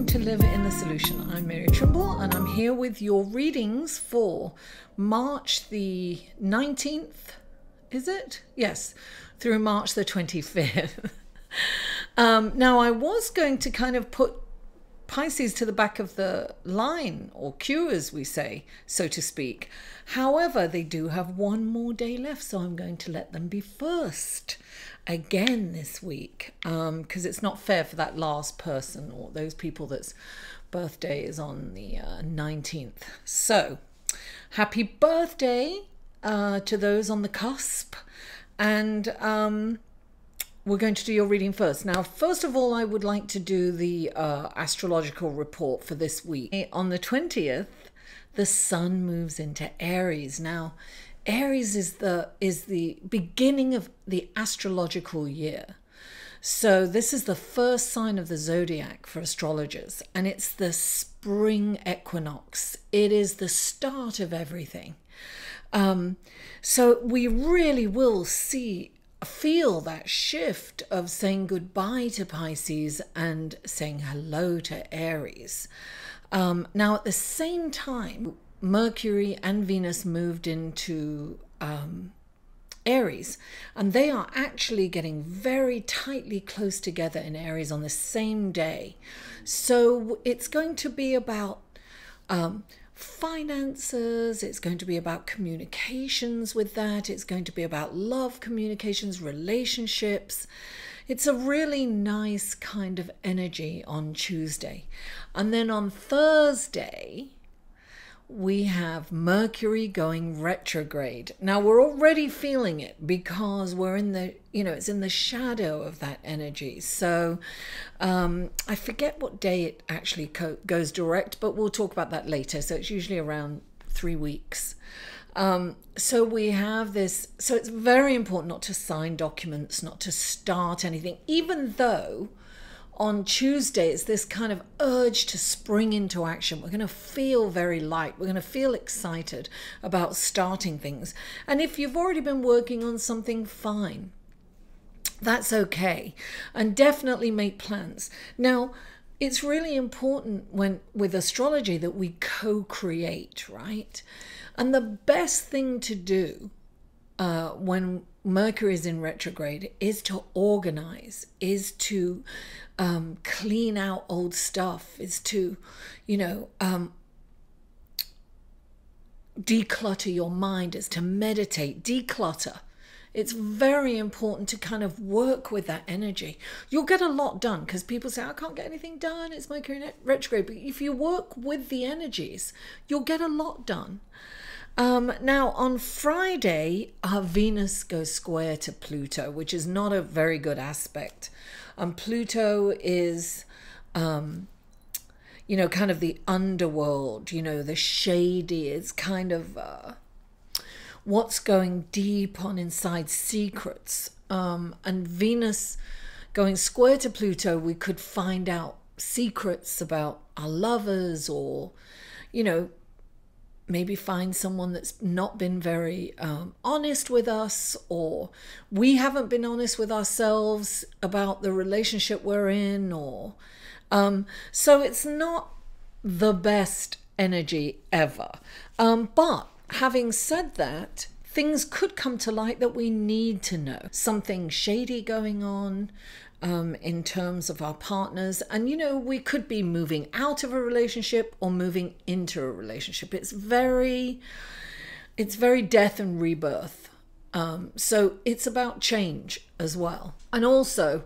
welcome to Live in the Solution. I'm Mary Trimble and I'm here with your readings for March the 19th, is it? Yes, through March the 25th. Now I was going to kind of put Pisces to the back of the line, or queue as we say, so to speak. However, they do have one more day left, so I'm going to let them be first again this week, because it's not fair for that last person or those people that's birthday is on the 19th. So happy birthday to those on the cusp, and we're going to do your reading first. Now, first of all, I would like to do the astrological report for this week. On the 20th, the sun moves into Aries. Now, Aries is the beginning of the astrological year. So this is the first sign of the zodiac for astrologers, and it's the spring equinox. It is the start of everything. So we really will feel that shift of saying goodbye to Pisces and saying hello to Aries. Now, at the same time, Mercury and Venus moved into Aries, and they are actually getting very tightly close together in Aries on the same day. So it's going to be about finances, it's going to be about communications with that, it's going to be about love, communications, relationships. It's a really nice kind of energy on Tuesday. And then on Thursday, we have Mercury going retrograde. Now we're already feeling it because we're in the, it's in the shadow of that energy. So I forget what day it actually goes direct, but we'll talk about that later. So it's usually around 3 weeks. So we have this, so it's very important not to sign documents, not to start anything, even though on Tuesday, it's this kind of urge to spring into action. We're going to feel very light. We're going to feel excited about starting things. And if you've already been working on something, fine. That's okay. And definitely make plans. Now, it's really important with astrology that we co-create, right? And the best thing to do when Mercury is in retrograde is to organize, is to clean out old stuff, is to, declutter your mind, is to meditate, declutter. It's very important to kind of work with that energy. You'll get a lot done because people say, I can't get anything done, it's Mercury in retrograde. But if you work with the energies, you'll get a lot done. Now, on Friday, Venus goes square to Pluto, which is not a very good aspect. Pluto is, kind of the underworld, the shady. It's kind of what's going deep on inside secrets. And Venus going square to Pluto, we could find out secrets about our lovers, or, maybe find someone that's not been very honest with us, or we haven't been honest with ourselves about the relationship we're in, or so it's not the best energy ever. But having said that, things could come to light that we need to know. Something shady going on in terms of our partners. And, we could be moving out of a relationship or moving into a relationship. It's very death and rebirth. So it's about change as well. And also,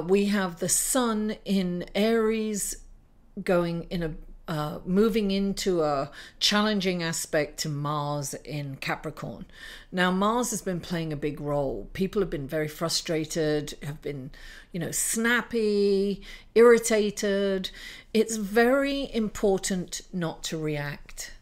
we have the sun in Aries going in a moving into a challenging aspect to Mars in Capricorn. Now, Mars has been playing a big role. People have been very frustrated, have been, snappy, irritated. It's very important not to react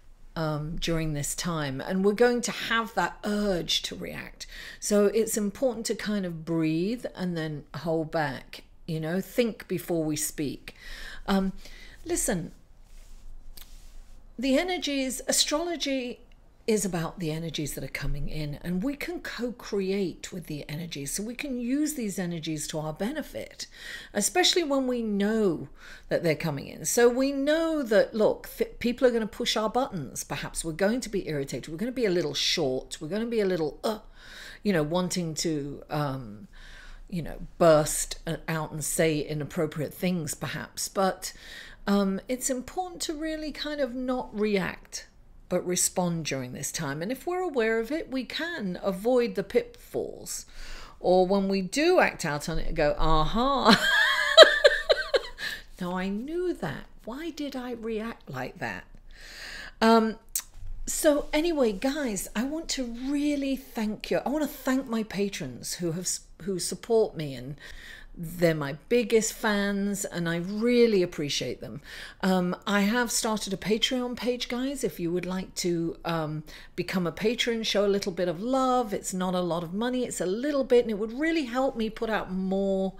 during this time. And we're going to have that urge to react. So it's important to kind of breathe and then hold back, think before we speak. Listen, the energies, astrology is about the energies that are coming in, and we can co-create with the energies, so we can use these energies to our benefit, especially when we know that they're coming in. So we know that, look, people are going to push our buttons. Perhaps we're going to be irritated, we're going to be a little short, we're going to be a little wanting to burst out and say inappropriate things perhaps, but it's important to really kind of not react, but respond during this time. And if we're aware of it, we can avoid the pitfalls. Or when we do act out on it, go, aha, no, I knew that. Why did I react like that? So anyway, guys, I want to really thank you. I want to thank my patrons who support me, and they're my biggest fans, and I really appreciate them. I have started a Patreon page, guys. If you would like to become a patron, show a little bit of love. It's not a lot of money, it's a little bit, and it would really help me put out more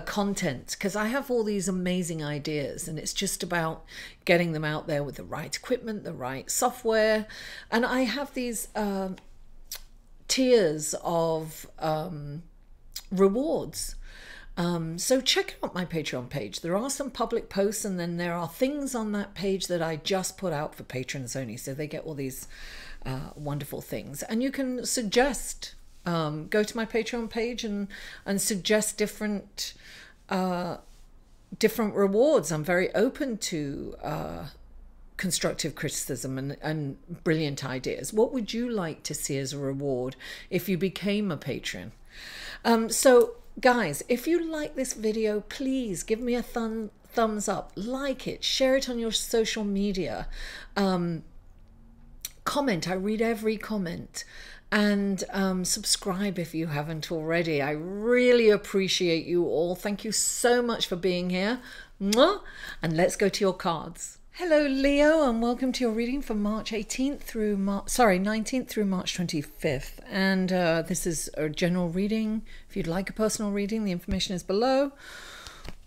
content, because I have all these amazing ideas, and it's just about getting them out there with the right equipment, the right software. And I have these tiers of rewards. So check out my Patreon page. There are some public posts, and then there are things on that page that I just put out for patrons only, so they get all these wonderful things. And you can suggest, go to my Patreon page and suggest different rewards. I'm very open to constructive criticism and brilliant ideas. What would you like to see as a reward if you became a patron? So guys, if you like this video, please give me a thumbs up, like it, share it on your social media, comment. I read every comment, and subscribe if you haven't already. I really appreciate you all. Thank you so much for being here. Mwah! And let's go to your cards. Hello Leo, and welcome to your reading for March 19th through March 25th. And this is a general reading. If you'd like a personal reading, the information is below,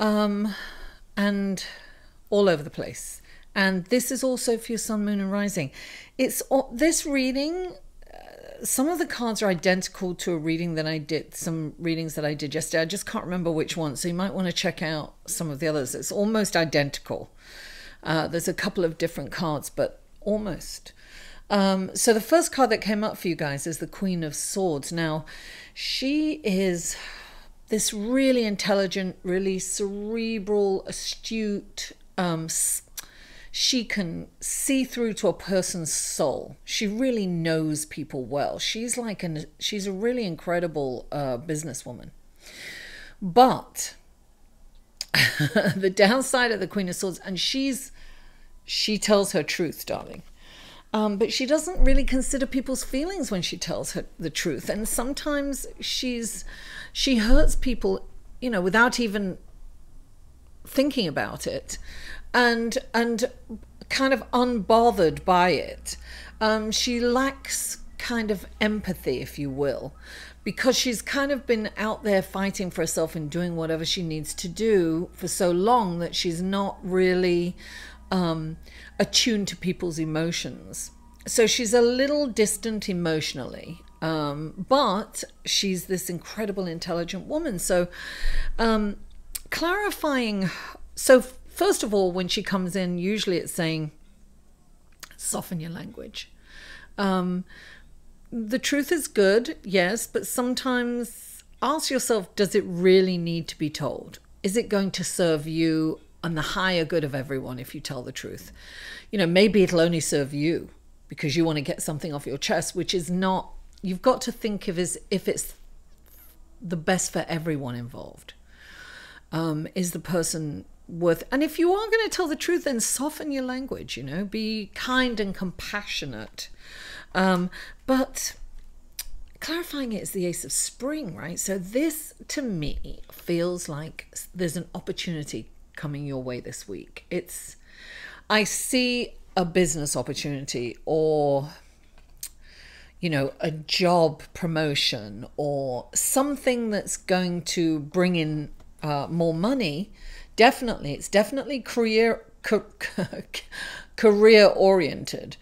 and all over the place. And this is also for your sun, moon and rising. It's this reading, some of the cards are identical to a reading that I did, some readings that I did yesterday. I just can't remember which one, so you might want to check out some of the others. It's almost identical. There's a couple of different cards, but almost. So the first card that came up for you guys is the Queen of Swords. Now, she is this really intelligent, really cerebral, astute. She can see through to a person's soul. She really knows people well. She's a really incredible businesswoman. But the downside of the Queen of Swords, and she tells her truth, darling, but she doesn't really consider people's feelings when she tells her the truth, and sometimes she hurts people, without even thinking about it, and kind of unbothered by it. She lacks kind of empathy, if you will, because she's kind of been out there fighting for herself and doing whatever she needs to do for so long that she's not really attuned to people's emotions. So she's a little distant emotionally, but she's this incredible, intelligent woman. So clarifying, so first of all, when she comes in, usually it's saying, soften your language. The truth is good, yes, but sometimes ask yourself, does it really need to be told? Is it going to serve you and the higher good of everyone if you tell the truth? Maybe it'll only serve you because you want to get something off your chest, which is not, you've got to think of as if it's the best for everyone involved. Is the person worth, and if you are going to tell the truth, then soften your language, be kind and compassionate. But clarifying it is the Ace of Spring, right? So this, to me, feels like there's an opportunity coming your way this week. I see a business opportunity, or, a job promotion, or something that's going to bring in more money. Definitely, it's definitely career oriented.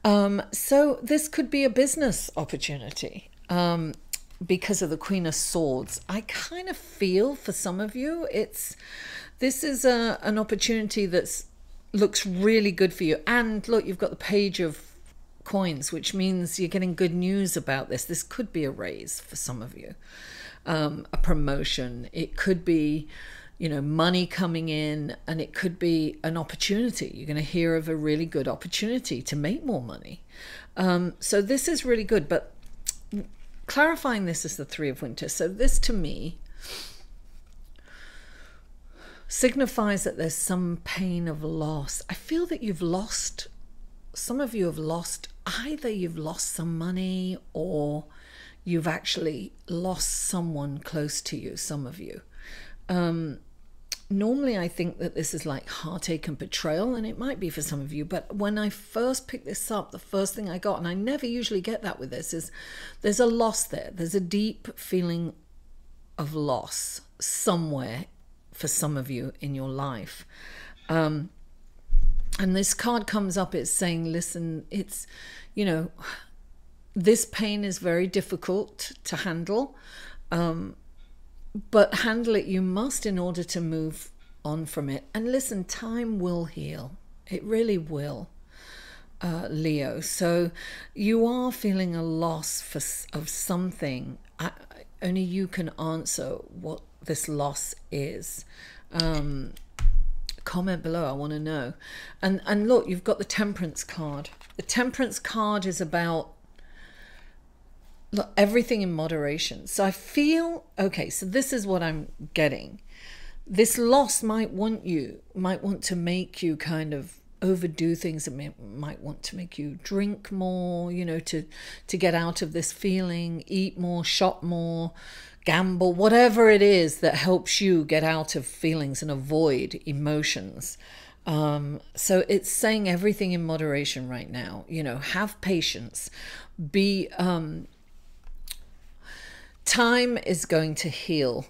So this could be a business opportunity. Because of the Queen of Swords, I kind of feel for some of you, this is an opportunity that's looks really good for you. And look, you've got the Page of Coins, which means you're getting good news about this. This could be a raise for some of you, a promotion. It could be, money coming in, and it could be an opportunity. You're going to hear of a really good opportunity to make more money. So this is really good, but clarifying this is the Three of Winter. So this to me signifies that there's some pain of loss. I feel that some of you have lost, either you've lost some money or you've actually lost someone close to you, some of you. Normally I think that this is like heartache and betrayal, and it might be for some of you, but when I first picked this up, the first thing I got, and I never usually get that with this, is there's a loss there. There's a deep feeling of loss somewhere for some of you in your life. And this card comes up, it's saying, listen, it's, this pain is very difficult to handle. But handle it you must in order to move on from it. And listen, time will heal. It really will, Leo. So you are feeling a loss of something. Only you can answer what this loss is. Comment below, I want to know. And look, you've got the Temperance card. The Temperance card is about, look, everything in moderation. So I feel, okay, so this is what I'm getting. This loss might want to make you kind of overdo things. It might want to make you drink more, to get out of this feeling, eat more, shop more, gamble, whatever it is that helps you get out of feelings and avoid emotions. So it's saying everything in moderation right now. Have patience. Time is going to heal.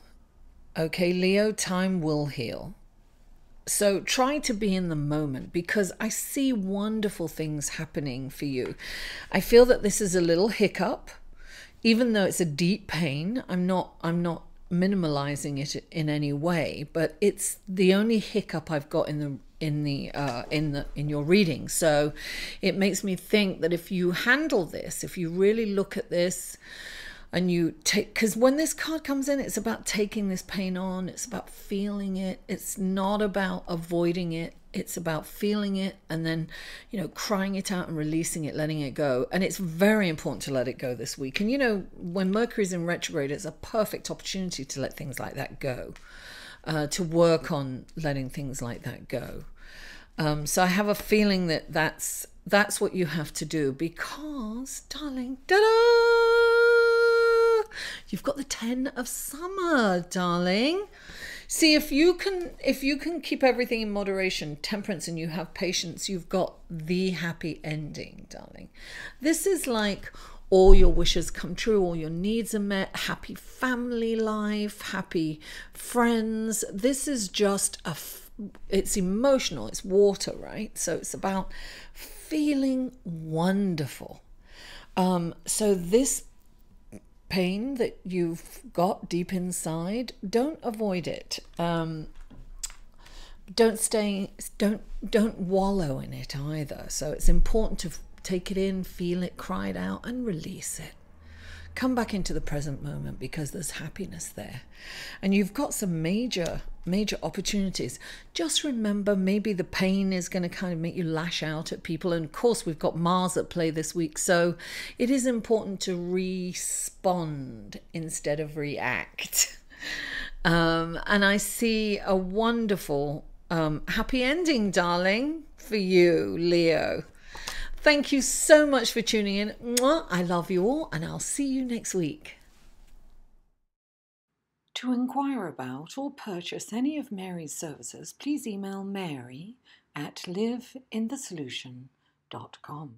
Okay, Leo, time will heal. So try to be in the moment, because I see wonderful things happening for you. I feel that this is a little hiccup, even though it's a deep pain. I'm not minimalizing it in any way, but it's the only hiccup I've got in your reading. So it makes me think that if you handle this, if you really look at this, and you take, because when this card comes in, it's about taking this pain on. It's about feeling it. It's not about avoiding it. It's about feeling it and then, crying it out and releasing it, letting it go. And it's very important to let it go this week. And, when Mercury's in retrograde, it's a perfect opportunity to let things like that go, to work on letting things like that go. So I have a feeling that that's what you have to do, because, darling, you've got the 10 of Summer, darling. See, if you can keep everything in moderation, temperance, and you have patience, you've got the happy ending, darling. This is like all your wishes come true, all your needs are met, happy family life, happy friends. This is just it's emotional, it's water, right? So it's about feeling wonderful. So this pain that you've got deep inside, don't avoid it. Don't wallow in it either. So it's important to take it in, feel it, cry it out, and release it. Come back into the present moment, because there's happiness there. And you've got some major opportunities. Just remember, maybe the pain is going to kind of make you lash out at people. And of course, we've got Mars at play this week. So it is important to respond instead of react. And I see a wonderful happy ending, darling, for you, Leo. Thank you so much for tuning in. Mwah. I love you all, and I'll see you next week. To inquire about or purchase any of Mary's services, please email Mary at liveinthesolution.com.